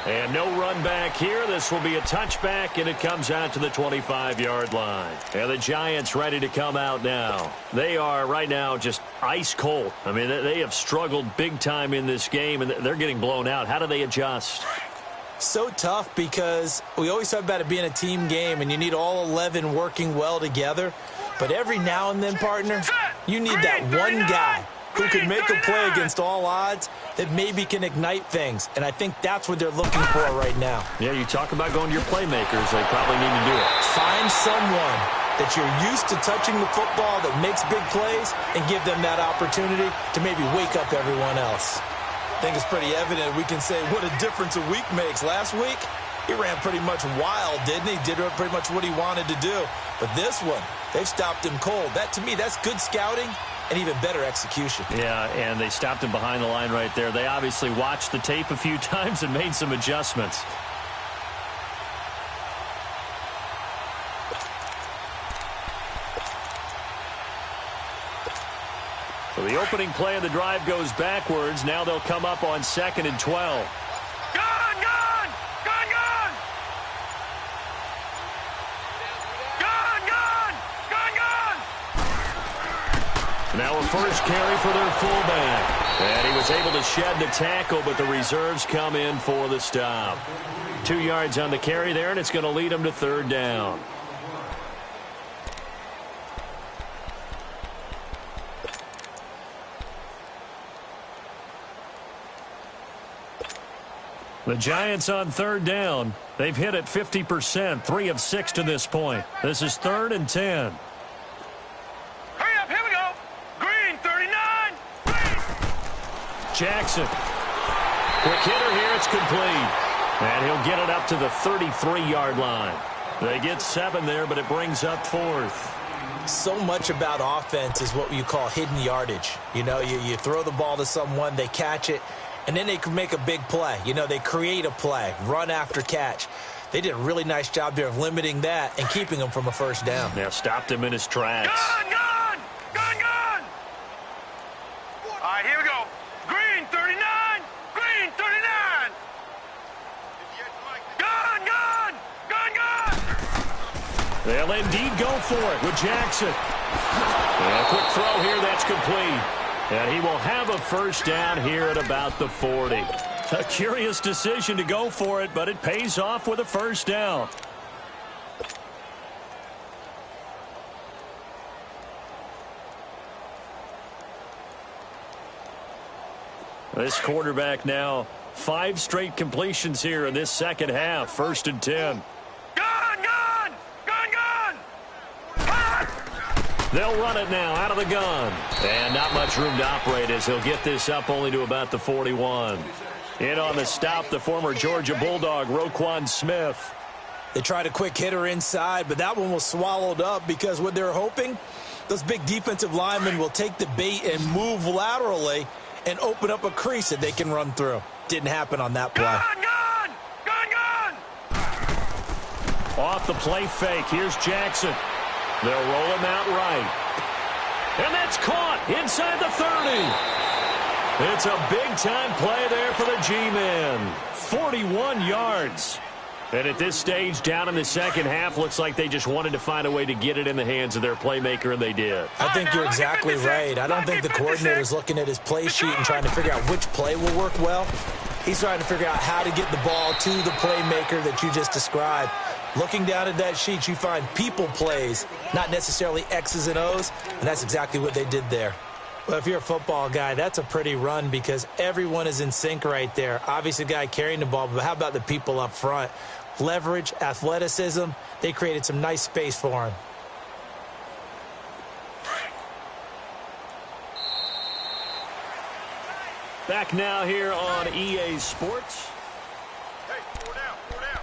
Speaker 1: And no run back here. This will be a touchback, and it comes out to the 25-yard line. And the Giants ready to come out now. They are right now just ice cold. I mean, they have struggled big time in this game, and they're getting blown out. How do they adjust?
Speaker 2: So tough because we always talk about it being a team game, and you need all 11 working well together. But every now and then, partner, you need that one guy who can make a play against all odds that maybe can ignite things. And I think that's what they're looking for right now.
Speaker 1: Yeah, you talk about going to your playmakers. They probably need to do it.
Speaker 2: Find someone that you're used to touching the football that makes big plays and give them that opportunity to maybe wake up everyone else. I think it's pretty evident we can say what a difference a week makes. Last week, he ran pretty much wild, didn't he? Did pretty much what he wanted to do. But this one, they've stopped him cold. That, to me, that's good scouting and even better execution.
Speaker 1: Yeah, and they stopped him behind the line right there. They obviously watched the tape a few times and made some adjustments. So the opening play of the drive goes backwards. Now they'll come up on 2nd and 12.
Speaker 3: Gun! Gun! Gun! Gun! Gun! Gun! Gun! Gun!
Speaker 1: Now a first carry for their fullback. And he was able to shed the tackle, but the reserves come in for the stop. 2 yards on the carry there, and it's going to lead them to 3rd down. The Giants on third down. They've hit it 50%, 3 of 6 to this point. This is 3rd and 10.
Speaker 3: Hurry up, here we go. Green, 39. Green.
Speaker 1: Jackson. Quick hitter here, it's complete. And he'll get it up to the 33-yard line. They get 7 there, but it brings up 4th.
Speaker 2: So much about offense is what you call hidden yardage. You know, you throw the ball to someone, they catch it, and then they can make a big play. You know, they create a play, run after catch. They did a really nice job there of limiting that and keeping him from a first down.
Speaker 1: Yeah, stopped him in his tracks.
Speaker 3: Gone, gone, gone, gone. All right, here we go. Green, 39. Green, 39. Gone, gone, gone, gone.
Speaker 1: They'll indeed go for it with Jackson. And a quick throw here, that's complete. And he will have a first down here at about the 40. A curious decision to go for it, but it pays off with a first down. This quarterback now 5 straight completions here in this second half. 1st and 10.
Speaker 3: Gone, gone, gone, gone. Hot.
Speaker 1: They'll run it now out of the gun. And not much room to operate as he'll get this up only to about the 41. In on the stop, the former Georgia Bulldog, Roquan Smith.
Speaker 2: They tried a quick hitter inside, but that one was swallowed up because what they're hoping, those big defensive linemen will take the bait and move laterally and open up a crease that they can run through. Didn't happen on that play.
Speaker 3: Gone, gone, gone, gone.
Speaker 1: Off the play fake, here's Jackson. They'll roll him out right. And that's caught inside the 30. It's a big-time play there for the G-men. 41 yards. And at this stage, down in the second half, looks like they just wanted to find a way to get it in the hands of their playmaker, and they did.
Speaker 2: I think you're exactly right. I don't think the coordinator's looking at his play sheet and trying to figure out which play will work well. He's trying to figure out how to get the ball to the playmaker that you just described. Looking down at that sheet, you find people plays, not necessarily X's and O's, and that's exactly what they did there. Well, if you're a football guy, that's a pretty run because everyone is in sync right there. Obviously, the guy carrying the ball, but how about the people up front? Leverage, athleticism, they created some nice space for him.
Speaker 1: Back now here on EA Sports.
Speaker 3: Hey, 4 down, 4 down.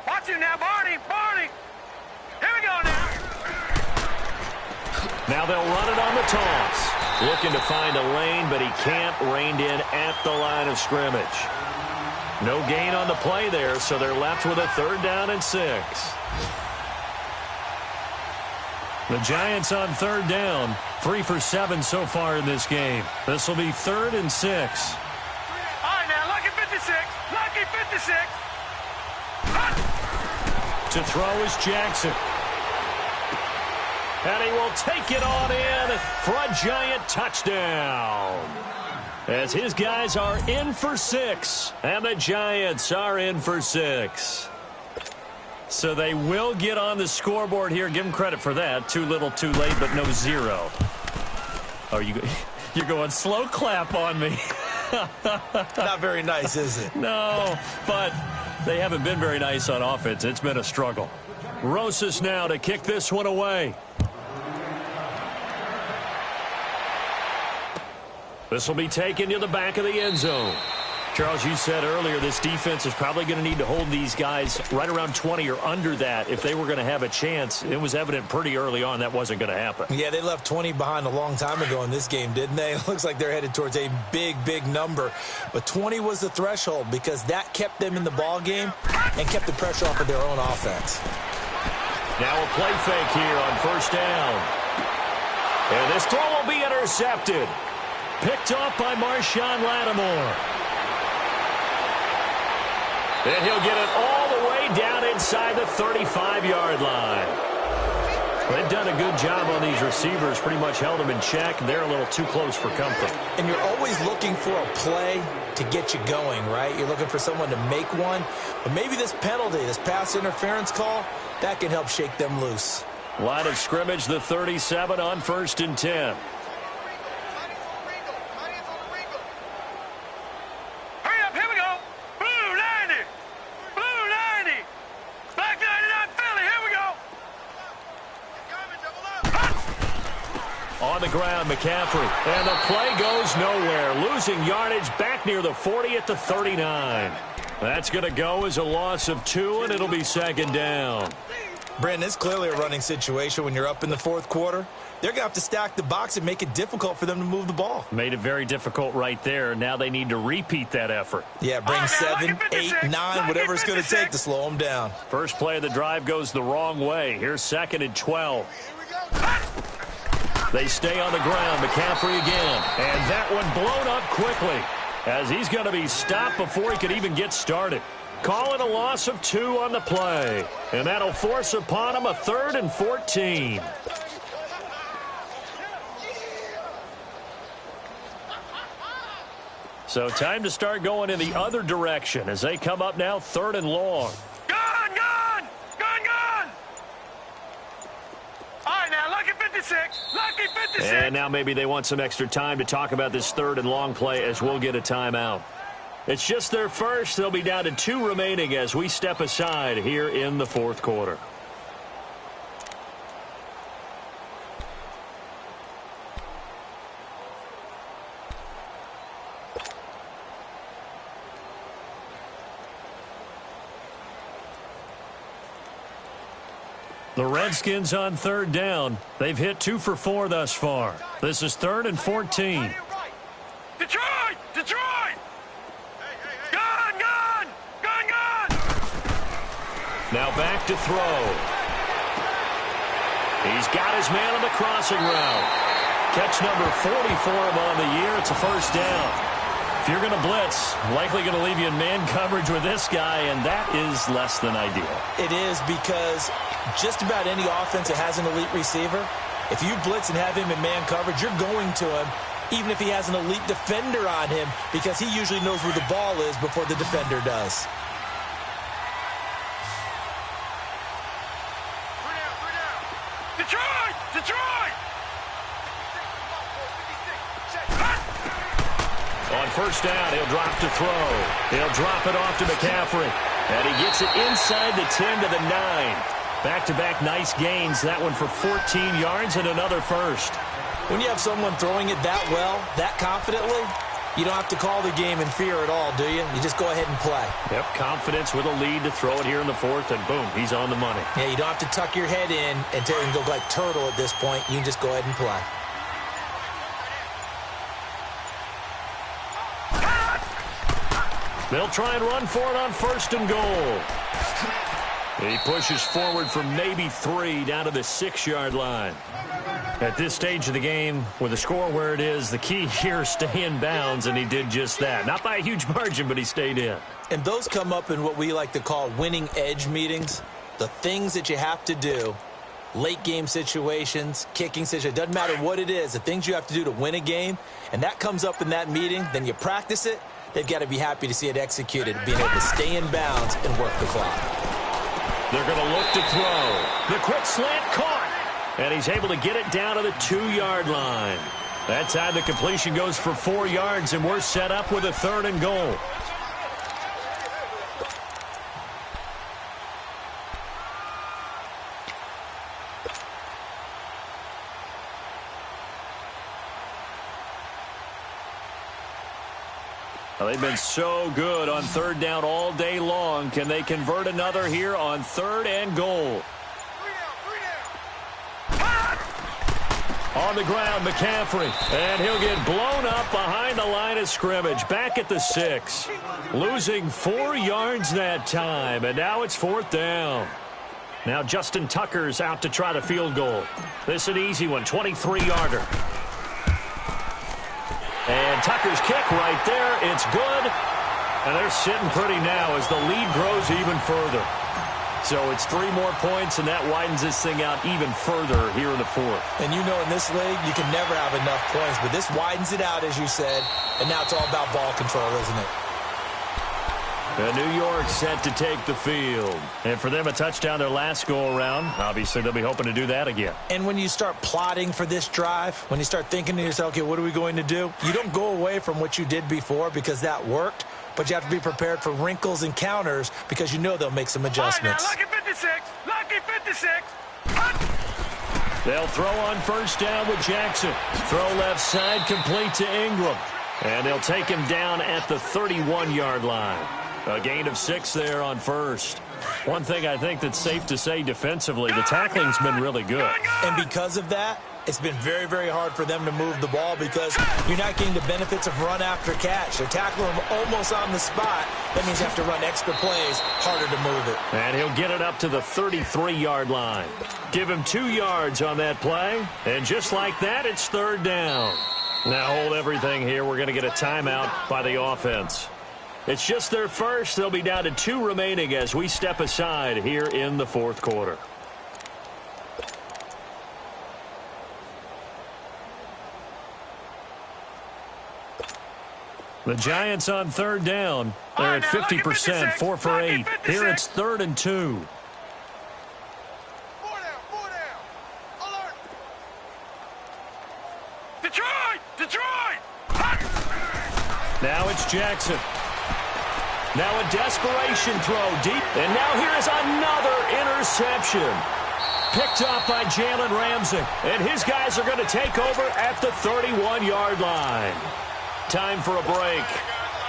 Speaker 3: Watch him now, Barney, Barney. Here we go now.
Speaker 1: Now they'll run it on the toss. Looking to find a lane, but he can't. Reined in at the line of scrimmage. No gain on the play there, so they're left with a 3rd down and 6. The Giants on 3rd down. 3 for 7 so far in this game. This will be 3rd and 6.
Speaker 3: All right now, lucky 56, lucky 56. Hot.
Speaker 1: To throw is Jackson. And he will take it on in for a Giant touchdown. As his guys are in for 6. And the Giants are in for 6. So they will get on the scoreboard here. Give them credit for that. Too little, too late, but no 0. Oh, you're going slow clap on me.
Speaker 2: Not very nice, is it?
Speaker 1: No, but they haven't been very nice on offense. It's been a struggle. Rosas now to kick this one away. This will be taken to the back of the end zone. Charles, you said earlier this defense is probably going to need to hold these guys right around 20 or under that if they were going to have a chance. It was evident pretty early on that wasn't going to happen.
Speaker 2: Yeah, they left 20 behind a long time ago in this game, didn't they? It looks like they're headed towards a big, big number. But 20 was the threshold because that kept them in the ball game and kept the pressure off of their own offense.
Speaker 1: Now a play fake here on 1st down. And this throw will be intercepted. Picked off by Marshawn Lattimore. And he'll get it all the way down inside the 35-yard line. They've done a good job on these receivers, pretty much held them in check. They're a little too close for comfort.
Speaker 2: And you're always looking for a play to get you going, right? You're looking for someone to make one. But maybe this penalty, this pass interference call, that can help shake them loose.
Speaker 1: Line of scrimmage, the 37 on 1st and 10.
Speaker 3: Hurry up, here we go. Blue 90. Blue 90. Black 99 Philly, here we go.
Speaker 1: On the ground, McCaffrey. And the play goes nowhere. Losing yardage back near the 40 at the 39. That's going to go as a loss of 2, and it'll be 2nd down.
Speaker 2: Brandon, it's clearly a running situation when you're up in the 4th quarter. They're going to have to stack the box and make it difficult for them to move the ball.
Speaker 1: Made it very difficult right there. Now they need to repeat that effort.
Speaker 2: Yeah, bring 7, 8, 9, whatever it's going to take to slow them down.
Speaker 1: First play of the drive goes the wrong way. Here's 2nd and 12. They stay on the ground. McCaffrey again. And that one blown up quickly as he's going to be stopped before he could even get started. Call it a loss of 2 on the play. And that'll force upon him a 3rd and 14. So time to start going in the other direction as they come up now 3rd and long.
Speaker 3: Gone, gone, gone, gone. All right, now, lucky 56, lucky 56.
Speaker 1: And now maybe they want some extra time to talk about this 3rd and long play as we'll get a timeout. It's just their first. They'll be down to 2 remaining as we step aside here in the 4th quarter. The Redskins on 3rd down. They've hit 2 for 4 thus far. This is 3rd and 14.
Speaker 3: Detroit! Detroit! Gone, gone, gone, gone.
Speaker 1: Now back to throw. He's got his man on the crossing route. Catch number 40 for him on the year. It's a 1st down. If you're going to blitz, likely going to leave you in man coverage with this guy, and that is less than ideal.
Speaker 2: It is because just about any offense that has an elite receiver, if you blitz and have him in man coverage, you're going to him, even if he has an elite defender on him, because he usually knows where the ball is before the defender does.
Speaker 3: Detroit! Detroit!
Speaker 1: On 1st down, he'll drop to throw. He'll drop it off to McCaffrey. And he gets it inside the 10 to the 9. Back-to-back nice gains. That one for 14 yards and another 1st.
Speaker 2: When you have someone throwing it that well, that confidently, you don't have to call the game in fear at all, do you? You just go ahead and play.
Speaker 1: Yep, confidence with a lead to throw it here in the 4th, and boom, he's on the money.
Speaker 2: Yeah, you don't have to tuck your head in and go like turtle at this point. You can just go ahead and play.
Speaker 1: They'll try and run for it on 1st and goal. He pushes forward from maybe 3 down to the 6-yard line. At this stage of the game, with the score where it is, the key here is stay in bounds, and he did just that. Not by a huge margin, but he stayed in.
Speaker 2: And those come up in what we like to call winning edge meetings. The things that you have to do, late game situations, kicking situations, doesn't matter what it is, the things you have to do to win a game, and that comes up in that meeting, then you practice it. They've got to be happy to see it executed, being able to stay in bounds and work the clock.
Speaker 1: They're going to look to throw. The quick slant caught. And he's able to get it down to the 2-yard line. That time the completion goes for 4 yards, and we're set up with a 3rd and goal. Well, they've been so good on 3rd down all day long. Can they convert another here on 3rd and goal? On the ground, McCaffrey. And he'll get blown up behind the line of scrimmage. Back at the 6. Losing 4 yards that time. And now it's 4th down. Now Justin Tucker's out to try the field goal. This is an easy one, 23-yarder. And Tucker's kick right there. It's good. And they're sitting pretty now as the lead grows even further. So it's 3 more points, and that widens this thing out even further here in the fourth.
Speaker 2: And you know in this league, you can never have enough points, but this widens it out, as you said, and now it's all about ball control, isn't it?
Speaker 1: And New York set to take the field. And for them, a touchdown their last go-around. Obviously, they'll be hoping to do that again.
Speaker 2: And when you start plotting for this drive, when you start thinking to yourself, okay, what are we going to do? You don't go away from what you did before because that worked, but you have to be prepared for wrinkles and counters because you know they'll make some adjustments.
Speaker 3: All right, now, lucky 56. Lucky 56.
Speaker 1: They'll throw on first down with Jackson. Throw left side, complete to Ingram. And they'll take him down at the 31-yard line. A gain of 6 there on first. One thing I think that's safe to say defensively, the tackling's been really good.
Speaker 2: And because of that, it's been very, very hard for them to move the ball because you're not getting the benefits of run after catch. They're tackling them almost on the spot. That means you have to run extra plays, harder to move it.
Speaker 1: And he'll get it up to the 33-yard line. Give him 2 yards on that play. And just like that, it's third down. Now hold everything here. We're going to get a timeout by the offense. It's just their first. They'll be down to 2 remaining as we step aside here in the fourth quarter. The Giants on third down. They're at 50%, 4 for 8. Here it's 3rd and 2.
Speaker 3: Detroit!
Speaker 1: Now it's Jackson. Now a desperation throw deep. And now here is another interception. Picked up by Jalen Ramsey. And his guys are going to take over at the 31-yard line. Time for a break.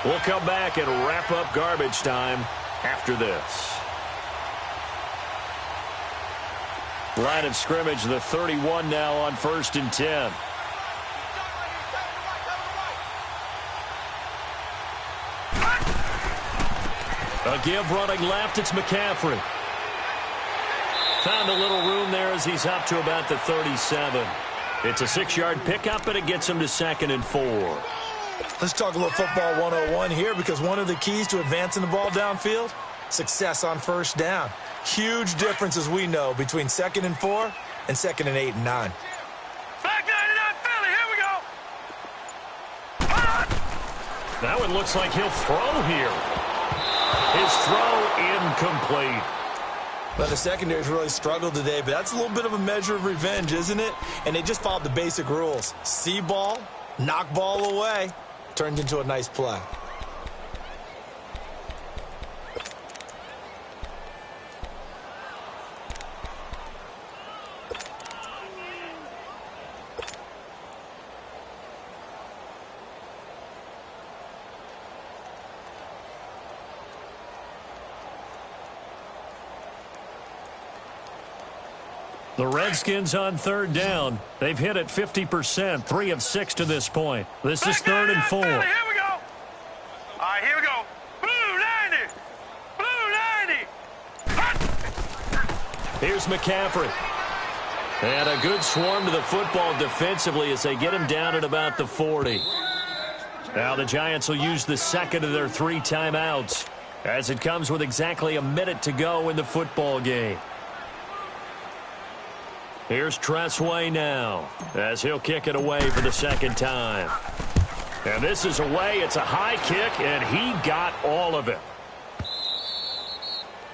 Speaker 1: We'll come back and wrap up garbage time after this. Line of scrimmage, the 31 now on 1st and 10. A give running left, it's McCaffrey. Found a little room there as he's up to about the 37. It's a 6-yard pickup, and it gets him to 2nd and 4.
Speaker 2: Let's talk a little football 101 here because one of the keys to advancing the ball downfield, success on first down. Huge difference, as we know, between 2nd and 4 and 2nd and 8 and 9.
Speaker 3: Back 99 Philly, here we go.
Speaker 1: Now it looks like he'll throw here. His throw incomplete.
Speaker 2: Well, the secondary's really struggled today, but that's a little bit of a measure of revenge, isn't it? And they just followed the basic rules. See ball, knock ball away, turned into a nice play.
Speaker 1: The Redskins on third down. They've hit it 50%, 3 of 6 to this point. This is 3rd and 4.
Speaker 3: Here we go. All right, here we go. Blue 90.
Speaker 1: Here's McCaffrey. And a good swarm to the football defensively as they get him down at about the 40. Now the Giants will use the second of their 3 timeouts as it comes with exactly a minute to go in the football game. Here's Tressway now as he'll kick it away for the 2nd time. And this is away. It's a high kick, and he got all of it.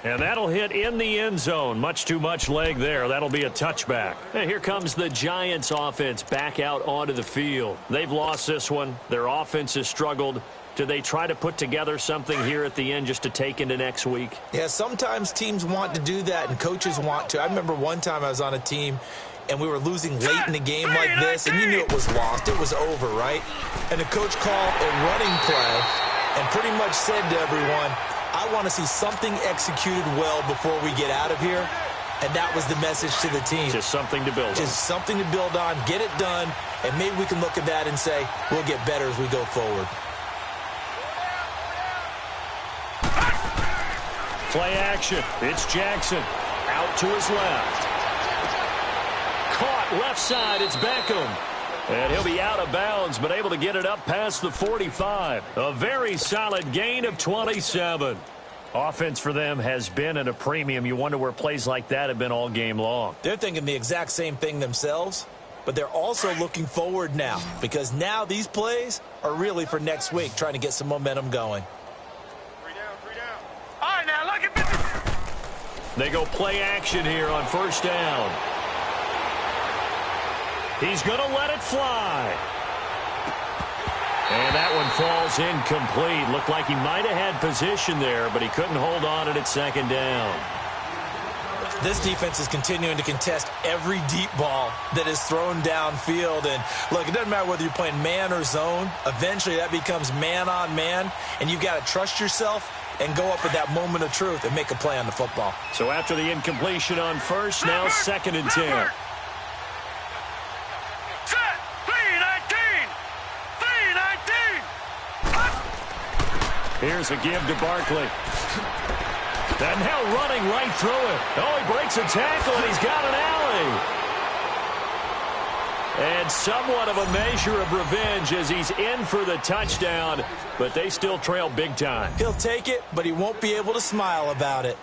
Speaker 1: And that'll hit in the end zone. Much too much leg there. That'll be a touchback. And here comes the Giants offense back out onto the field. They've lost this one. Their offense has struggled. Do they try to put together something here at the end just to take into next week?
Speaker 2: Yeah, sometimes teams want to do that and coaches want to. I remember one time I was on a team and we were losing late in the game like this, and you knew it was lost. It was over, right? And the coach called a running play and pretty much said to everyone, I want to see something executed well before we get out of here. And that was the message to the team.
Speaker 1: Just something to build on.
Speaker 2: Just something to build on, get it done, and maybe we can look at that and say, we'll get better as we go forward.
Speaker 1: Play action. It's Jackson. Out to his left. Caught left side. It's Beckham. And he'll be out of bounds, but able to get it up past the 45. A very solid gain of 27. Offense for them has been at a premium. You wonder where plays like that have been all game long.
Speaker 2: They're thinking the exact same thing themselves, but they're also looking forward now because now these plays are really for next week, trying to get some momentum going.
Speaker 3: 3 down, 3 down. All right, now look at this.
Speaker 1: They go play action here on first down. He's going to let it fly. And that one falls incomplete. Looked like he might have had position there, but he couldn't hold on at second down.
Speaker 2: This defense is continuing to contest every deep ball that is thrown downfield. And, look, it doesn't matter whether you're playing man or zone. Eventually, that becomes man on man, and you've got to trust yourself and go up at that moment of truth and make a play on the football.
Speaker 1: So after the incompletion on first, now second and 10. Here's a give to Barkley. And now running right through it. Oh, he breaks a tackle, and he's got an alley. And somewhat of a measure of revenge as he's in for the touchdown, but they still trail big time.
Speaker 2: He'll take it, but he won't be able to smile about it.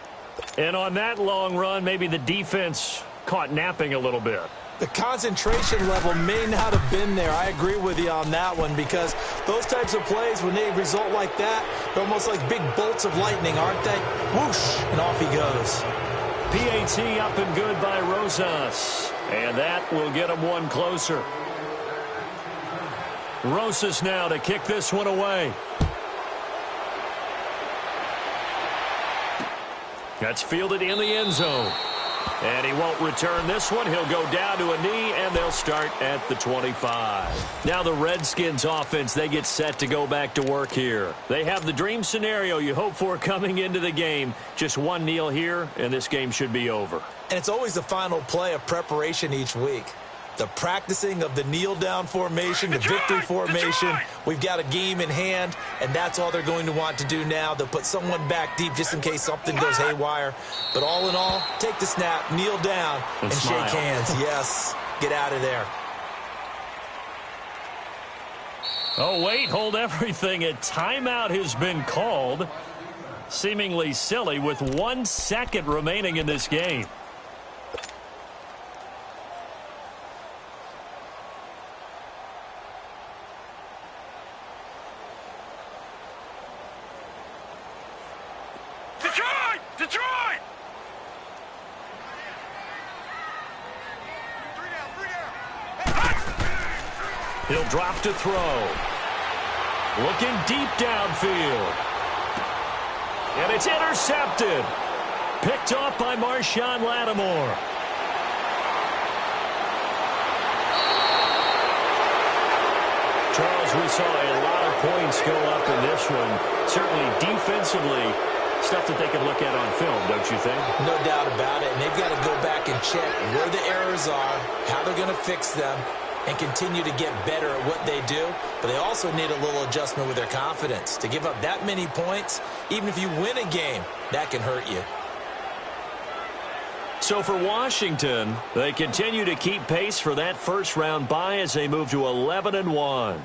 Speaker 1: And on that long run, maybe the defense caught napping a little bit.
Speaker 2: The concentration level may not have been there. I agree with you on that one because those types of plays, when they result like that, they're almost like big bolts of lightning, aren't they? Whoosh, and off he goes.
Speaker 1: PAT up and good by Rosas. And that will get him one closer. Rosas now to kick this one away. That's fielded in the end zone. And he won't return this one. He'll go down to a knee, and they'll start at the 25. Now the Redskins offense, they get set to go back to work here. They have the dream scenario you hope for coming into the game. Just one kneel here, and this game should be over.
Speaker 2: And it's always the final play of preparation each week. The practicing of the kneel-down formation, the victory formation. We've got a game in hand, and that's all they're going to want to do now. They'll put someone back deep just in case something goes haywire. But all in all, take the snap, kneel down, and shake hands. Yes, get out of there.
Speaker 1: Oh, wait, hold everything. A timeout has been called. Seemingly silly with 1 second remaining in this game.
Speaker 3: Detroit!
Speaker 1: He'll drop to throw. Looking deep downfield. And it's intercepted. Picked off by Marshawn Lattimore. Charles, we saw a lot of points go up in this one. Certainly defensively, stuff that they can look at on film, don't you think?
Speaker 2: No doubt about it. And they've got to go back and check where the errors are, how they're going to fix them, and continue to get better at what they do. But they also need a little adjustment with their confidence. To give up that many points, even if you win a game, that can hurt you.
Speaker 1: So for Washington, they continue to keep pace for that first round bye as they move to 11-1.